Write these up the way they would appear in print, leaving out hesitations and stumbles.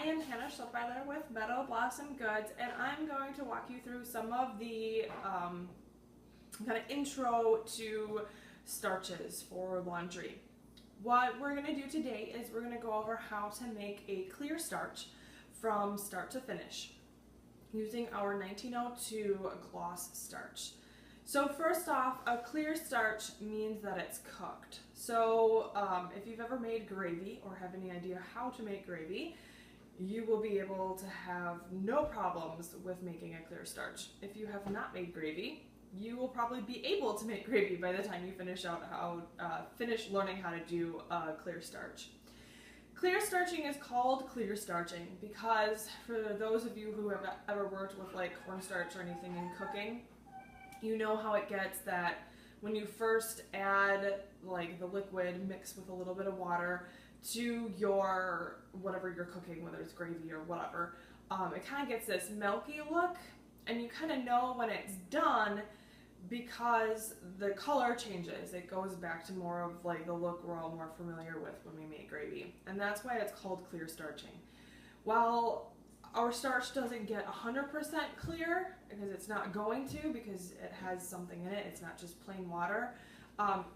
am Hannah Schultweiler with Meadow Blossom Goods, and I'm going to walk you through some of the kind of intro to starches for laundry. What we're going to do today is we're going to go over how to make a clear starch from start to finish using our 1902 gloss starch. So first off, a clear starch means that it's cooked. So if you've ever made gravy or have any idea how to make gravy, you will be able to have no problems with making a clear starch. If you have not made gravy, you will probably be able to make gravy by the time you finish learning how to do clear starch. Clear starching is called clear starching because for those of you who have ever worked with like cornstarch or anything in cooking, you know how it gets that when you first add like the liquid mixed with a little bit of water to your whatever you're cooking, whether it's gravy or whatever, it kind of gets this milky look, and you kind of know when it's done because the color changes. It goes back to more of like the look we're all more familiar with when we make gravy, and that's why it's called clear starching. While our starch doesn't get 100% clear, because it's not going to, because it has something in it, it's not just plain water,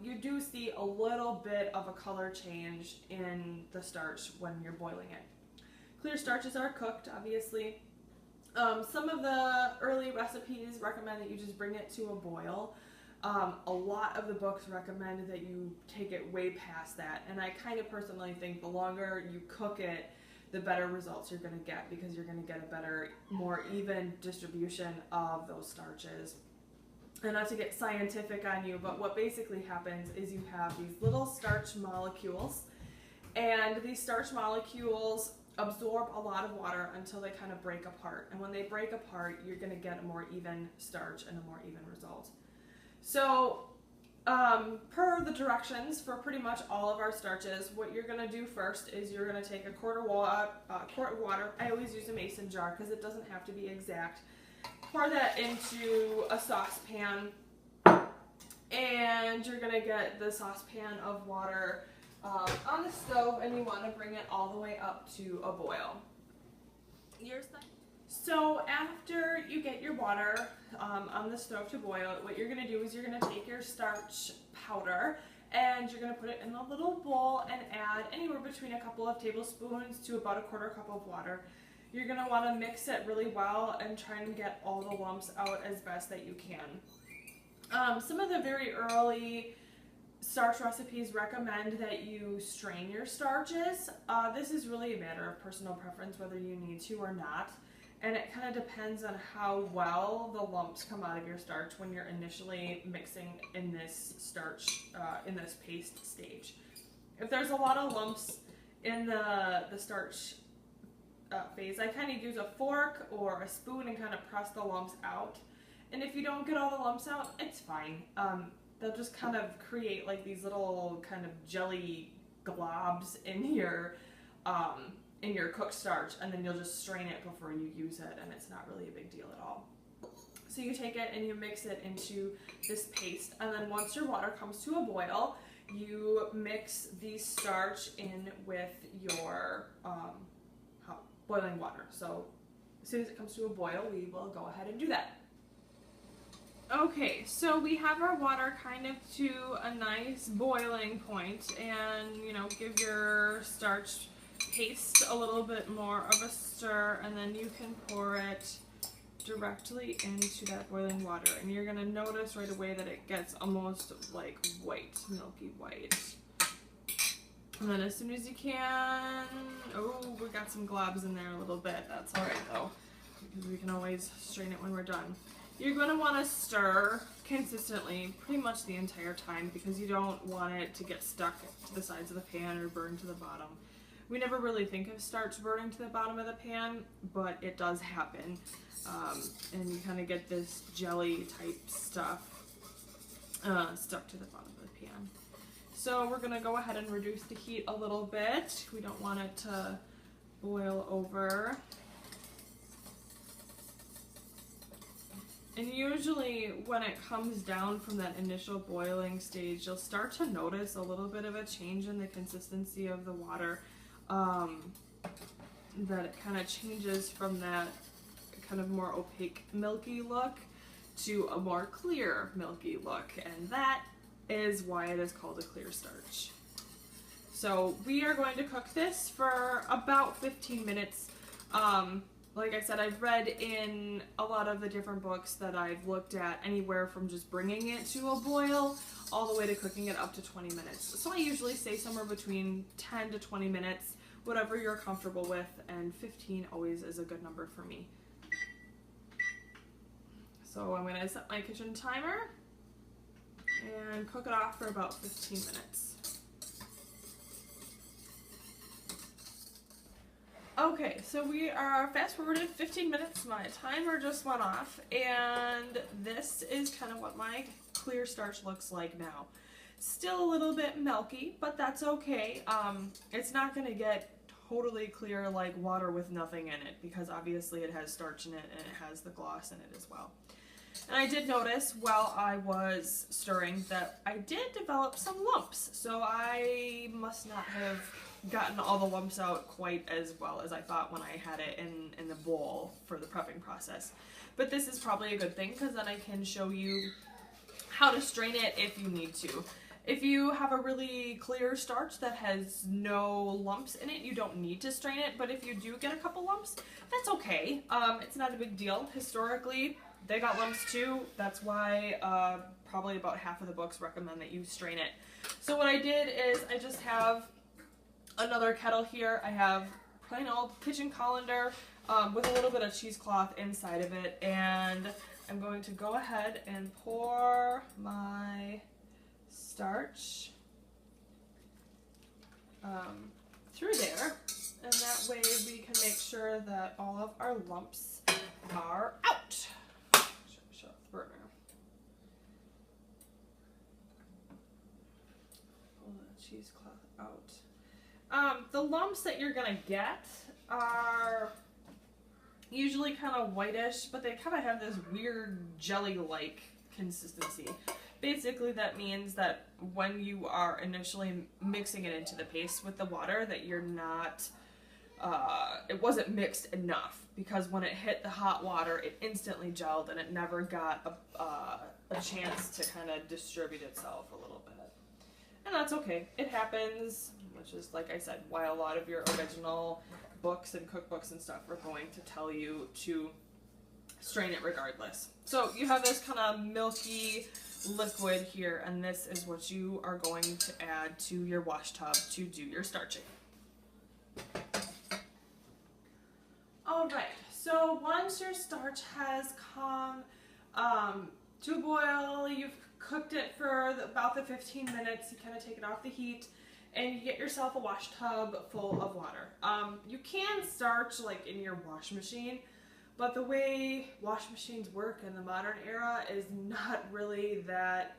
you do see a little bit of a color change in the starch when you're boiling it. Clear starches are cooked, obviously. Some of the early recipes recommend that you just bring it to a boil. A lot of the books recommend that you take it way past that, and I kind of personally think the longer you cook it, the better results you're going to get, because you're going to get a better, more even distribution of those starches. And not to get scientific on you, but what basically happens is you have these little starch molecules, and these starch molecules absorb a lot of water until they kind of break apart. And when they break apart, you're going to get a more even starch and a more even result. So per the directions for pretty much all of our starches, what you're going to do first is you're going to take a quart of water. I always use a mason jar because it doesn't have to be exact. Pour that into a saucepan, and you're going to get the saucepan of water on the stove, and you want to bring it all the way up to a boil. So after you get your water on the stove to boil, what you're going to do is you're going to take your starch powder and you're going to put it in a little bowl and add anywhere between a couple of tablespoons to about a quarter cup of water. You're going to want to mix it really well and try and get all the lumps out as best that you can. Some of the very early starch recipes recommend that you strain your starches. This is really a matter of personal preference whether you need to or not. And it kind of depends on how well the lumps come out of your starch when you're initially mixing in this starch, in this paste stage. If there's a lot of lumps in the starch phase, I kind of use a fork or a spoon and kind of press the lumps out. And if you don't get all the lumps out, it's fine. They'll just kind of create like these little kind of jelly globs in your cooked starch, and then you'll just strain it before you use it, and it's not really a big deal at all. So you take it and you mix it into this paste, and then once your water comes to a boil, you mix the starch in with your boiling water. So as soon as it comes to a boil, we will go ahead and do that. Okay, so we have our water kind of to a nice boiling point, and give your starch paste a little bit more of a stir, and then you can pour it directly into that boiling water, and you're going to notice right away that it gets almost like white, milky white. And then as soon as you can, oh, we got some globs in there a little bit. That's all right though, because we can always strain it when we're done. You're going to want to stir consistently pretty much the entire time, because you don't want it to get stuck to the sides of the pan or burn to the bottom. We never really think of starch burning to the bottom of the pan, but it does happen. And you kind of get this jelly type stuff stuck to the bottom of the pan. So we're going to go ahead and reduce the heat a little bit. We don't want it to boil over. And usually when it comes down from that initial boiling stage, you'll start to notice a little bit of a change in the consistency of the water. that it kind of changes from that kind of more opaque milky look to a more clear milky look, and that is why it is called a clear starch. So we are going to cook this for about 15 minutes. Like I said, I've read in a lot of the different books that I've looked at anywhere from just bringing it to a boil all the way to cooking it up to 20 minutes. So I usually say somewhere between 10 to 20 minutes, whatever you're comfortable with, and 15 always is a good number for me. So I'm going to set my kitchen timer and cook it off for about 15 minutes. Okay, so we are fast forwarded 15 minutes, my timer just went off, and this is kind of what my clear starch looks like now. Still a little bit milky, but that's okay. It's not going to get totally clear like water with nothing in it, because obviously it has starch in it and it has the gloss in it as well. And I did notice while I was stirring that I did develop some lumps, so I must not have gotten all the lumps out quite as well as I thought when I had it in the bowl for the prepping process. But this is probably a good thing, because then I can show you how to strain it if you need to. If you have a really clear starch that has no lumps in it, you don't need to strain it, but if you do get a couple lumps, that's okay. It's not a big deal. Historically, they got lumps too. That's why probably about half of the books recommend that you strain it. So what I did is I just have another kettle here. I have plain old kitchen colander with a little bit of cheesecloth inside of it, and I'm going to go ahead and pour my starch through there, and that way we can make sure that all of our lumps are out. Shut off the burner. Pull the cheesecloth out. The lumps that you're gonna get are usually kind of whitish, but they kind of have this weird jelly-like consistency. Basically, that means that when you are initially mixing it into the paste with the water, that you're not, it wasn't mixed enough, because when it hit the hot water, it instantly gelled and it never got a chance to kind of distribute itself a little bit. And that's okay. It happens, which is, like I said, why a lot of your original books and cookbooks and stuff are going to tell you to strain it regardless. So you have this kind of milky liquid here, and this is what you are going to add to your wash tub to do your starching. Alright, so once your starch has come to a boil, you've cooked it for about the 15 minutes, you kind of take it off the heat, and you get yourself a wash tub full of water. You can starch like in your wash machine, but the way wash machines work in the modern era is not really that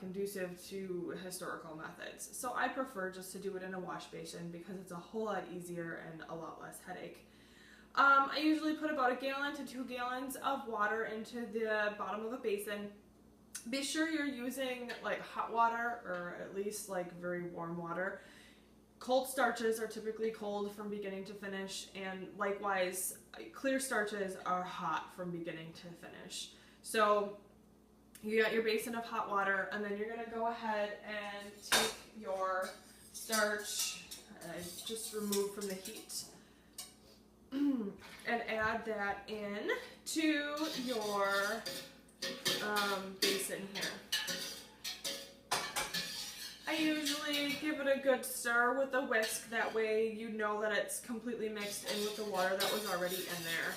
conducive to historical methods. So I prefer just to do it in a wash basin, because it's a whole lot easier and a lot less headache. I usually put about 1 gallon to 2 gallons of water into the bottom of a basin. Be sure you're using like hot water, or at least like very warm water. Cold starches are typically cold from beginning to finish, and likewise clear starches are hot from beginning to finish. So you got your basin of hot water, and then you're going to go ahead and take your starch, just remove from the heat, and add that in to your basin here. I usually give it a good stir with a whisk, that way you know that it's completely mixed in with the water that was already in there.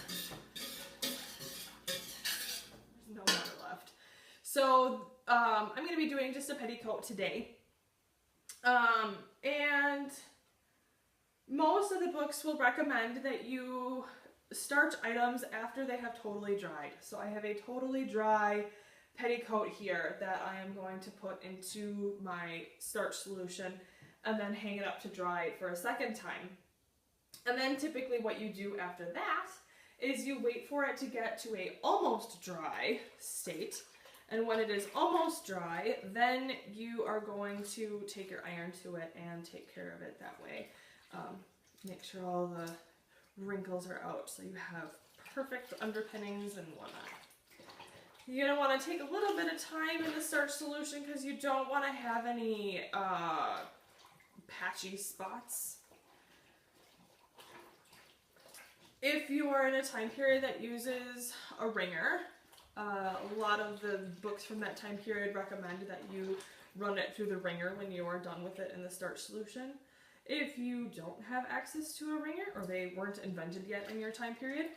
There's no water left. So I'm going to be doing just a petticoat today. And most of the books will recommend that you starch items after they have totally dried. So I have a totally dry petticoat here that I am going to put into my starch solution and then hang it up to dry for a second time. And then typically what you do after that is you wait for it to get to a almost dry state. And when it is almost dry, then you are going to take your iron to it and take care of it that way. Make sure all the wrinkles are out, so you have perfect underpinnings and whatnot. You're going to want to take a little bit of time in the starch solution because you don't want to have any patchy spots. If you are in a time period that uses a wringer, a lot of the books from that time period recommend that you run it through the wringer when you are done with it in the starch solution. If you don't have access to a wringer, or they weren't invented yet in your time period,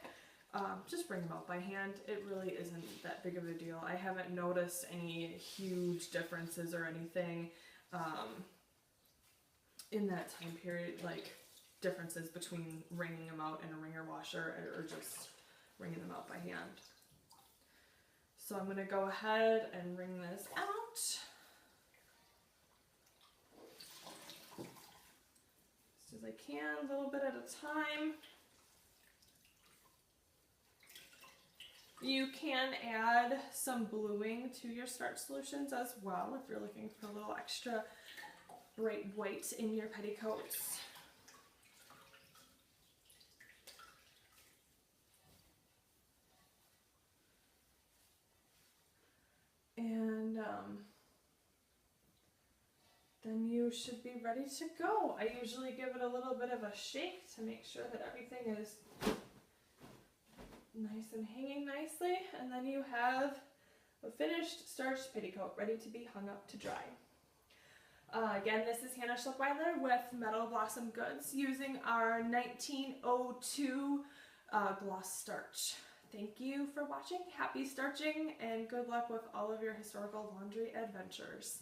just bring them out by hand. It really isn't that big of a deal. I haven't noticed any huge differences or anything in that time period, like differences between wringing them out in a wringer washer or just wringing them out by hand. So I'm going to go ahead and wring this out. Just as I can, a little bit at a time. You can add some bluing to your starch solutions as well if you're looking for a little extra bright white in your petticoats. And then you should be ready to go. I usually give it a little bit of a shake to make sure that everything is nice and hanging nicely, and then you have a finished starched petticoat ready to be hung up to dry. Again, this is Hannah Schluckweiler with Meadow Blossom Goods using our 1902 gloss starch. Thank you for watching, happy starching, and good luck with all of your historical laundry adventures.